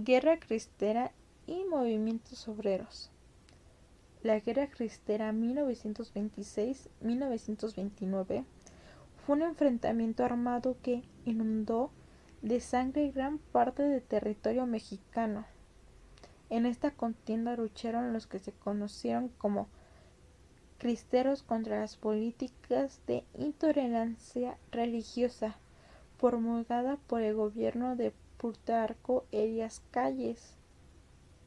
Guerra Cristera y movimientos obreros. La Guerra Cristera 1926-1929 fue un enfrentamiento armado que inundó de sangre gran parte del territorio mexicano. En esta contienda lucharon los que se conocieron como cristeros contra las políticas de intolerancia religiosa promulgada por el gobierno de Plutarco Elías Calles.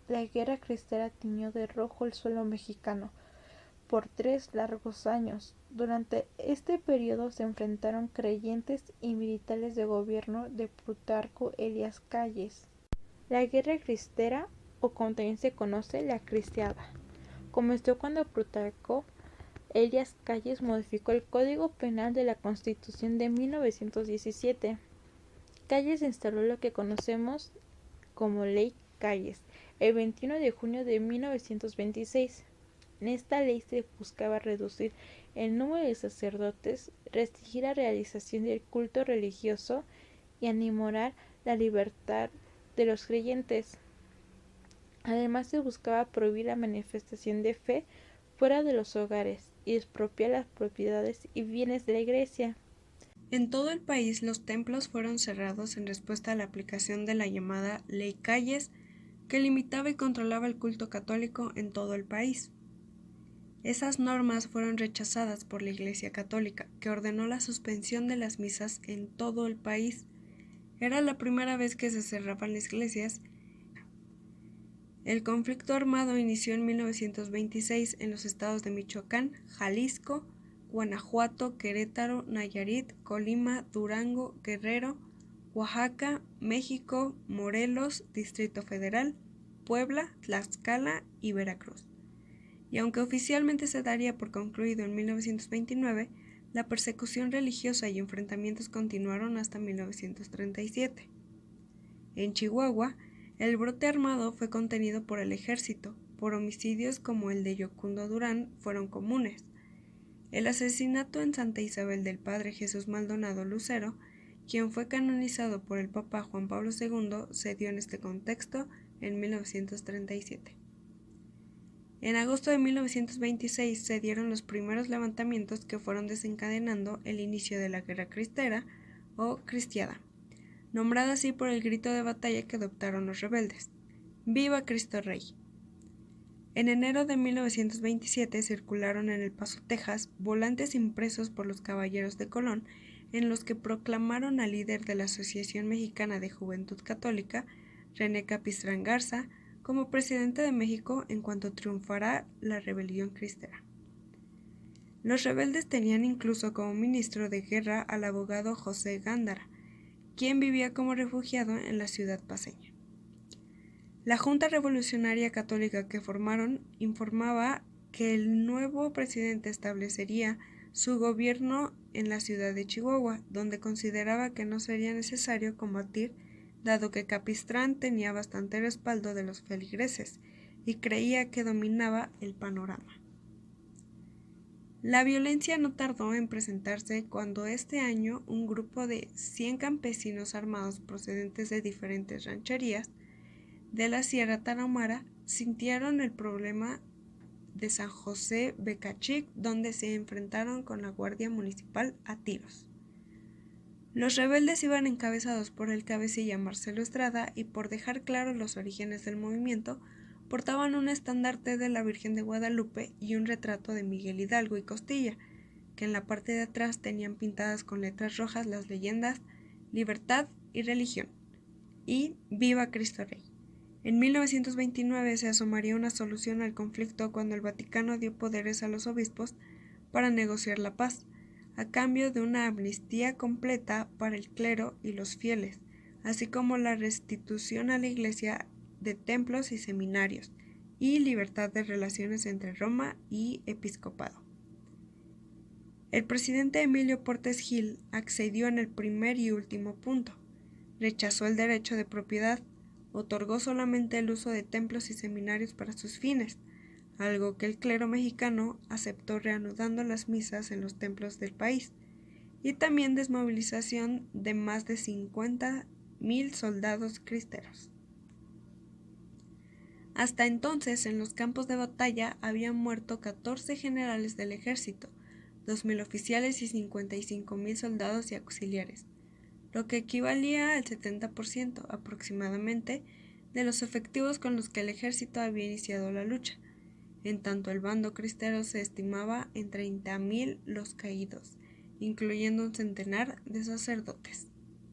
La Guerra Cristera tiñó de rojo el suelo mexicano por 3 largos años. Durante este periodo se enfrentaron creyentes y militares del gobierno de Plutarco Elías Calles. La Guerra Cristera, o como también se conoce, la Cristiada, comenzó cuando Plutarco Elías Calles modificó el Código Penal de la Constitución de 1917. Calles instaló lo que conocemos como Ley Calles el 21 de junio de 1926. En esta ley se buscaba reducir el número de sacerdotes, restringir la realización del culto religioso y animar la libertad de los creyentes. Además se buscaba prohibir la manifestación de fe fuera de los hogares y expropiar las propiedades y bienes de la Iglesia. En todo el país los templos fueron cerrados en respuesta a la aplicación de la llamada Ley Calles, que limitaba y controlaba el culto católico en todo el país. Esas normas fueron rechazadas por la Iglesia Católica, que ordenó la suspensión de las misas en todo el país. Era la primera vez que se cerraban las iglesias. El conflicto armado inició en 1926 en los estados de Michoacán, Jalisco, Guanajuato, Querétaro, Nayarit, Colima, Durango, Guerrero, Oaxaca, México, Morelos, Distrito Federal, Puebla, Tlaxcala y Veracruz. Y aunque oficialmente se daría por concluido en 1929, la persecución religiosa y enfrentamientos continuaron hasta 1937. En Chihuahua, el brote armado fue contenido por el ejército, por homicidios como el de Yocundo Durán fueron comunes. El asesinato en Santa Isabel del Padre Jesús Maldonado Lucero, quien fue canonizado por el Papa Juan Pablo II, se dio en este contexto en 1937. En agosto de 1926 se dieron los primeros levantamientos que fueron desencadenando el inicio de la Guerra Cristera o Cristiada, nombrada así por el grito de batalla que adoptaron los rebeldes: ¡Viva Cristo Rey! En enero de 1927 circularon en El Paso, Texas, volantes impresos por los caballeros de Colón en los que proclamaron al líder de la Asociación Mexicana de Juventud Católica, René Capistrán Garza, como presidente de México en cuanto triunfara la rebelión cristera. Los rebeldes tenían incluso como ministro de guerra al abogado José Gándara, quien vivía como refugiado en la ciudad paceña. La Junta Revolucionaria Católica que formaron informaba que el nuevo presidente establecería su gobierno en la ciudad de Chihuahua, donde consideraba que no sería necesario combatir, dado que Capistrán tenía bastante respaldo de los feligreses y creía que dominaba el panorama. La violencia no tardó en presentarse cuando este año un grupo de 100 campesinos armados procedentes de diferentes rancherías de la Sierra Tarahumara sintieron el problema de San José Becachic, donde se enfrentaron con la Guardia Municipal a tiros. Los rebeldes iban encabezados por el cabecilla Marcelo Estrada y, por dejar claros los orígenes del movimiento, portaban un estandarte de la Virgen de Guadalupe y un retrato de Miguel Hidalgo y Costilla, que en la parte de atrás tenían pintadas con letras rojas las leyendas Libertad y Religión y Viva Cristo Rey. En 1929 se asomaría una solución al conflicto cuando el Vaticano dio poderes a los obispos para negociar la paz, a cambio de una amnistía completa para el clero y los fieles, así como la restitución a la Iglesia de templos y seminarios, y libertad de relaciones entre Roma y episcopado. El presidente Emilio Portes Gil accedió en el primer y último punto. Rechazó el derecho de propiedad, otorgó solamente el uso de templos y seminarios para sus fines, algo que el clero mexicano aceptó, reanudando las misas en los templos del país, y también desmovilización de más de 50,000 soldados cristeros. Hasta entonces, en los campos de batalla habían muerto 14 generales del ejército, 2.000 oficiales y 55.000 soldados y auxiliares, lo que equivalía al 70% aproximadamente de los efectivos con los que el ejército había iniciado la lucha. En tanto, el bando cristero se estimaba en 30.000 los caídos, incluyendo un centenar de sacerdotes.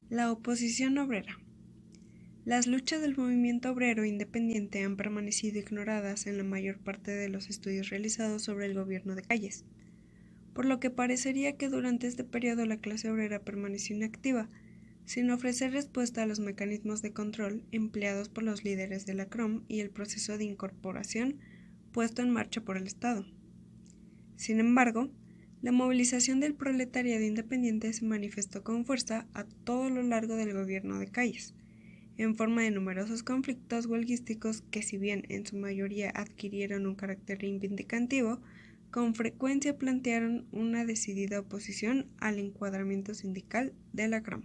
La oposición obrera. Las luchas del movimiento obrero independiente han permanecido ignoradas en la mayor parte de los estudios realizados sobre el gobierno de Calles, por lo que parecería que durante este periodo la clase obrera permaneció inactiva, sin ofrecer respuesta a los mecanismos de control empleados por los líderes de la CROM y el proceso de incorporación puesto en marcha por el Estado. Sin embargo, la movilización del proletariado independiente se manifestó con fuerza a todo lo largo del gobierno de Calles, en forma de numerosos conflictos huelguísticos que, si bien en su mayoría adquirieron un carácter reivindicativo, con frecuencia plantearon una decidida oposición al encuadramiento sindical de la CROM.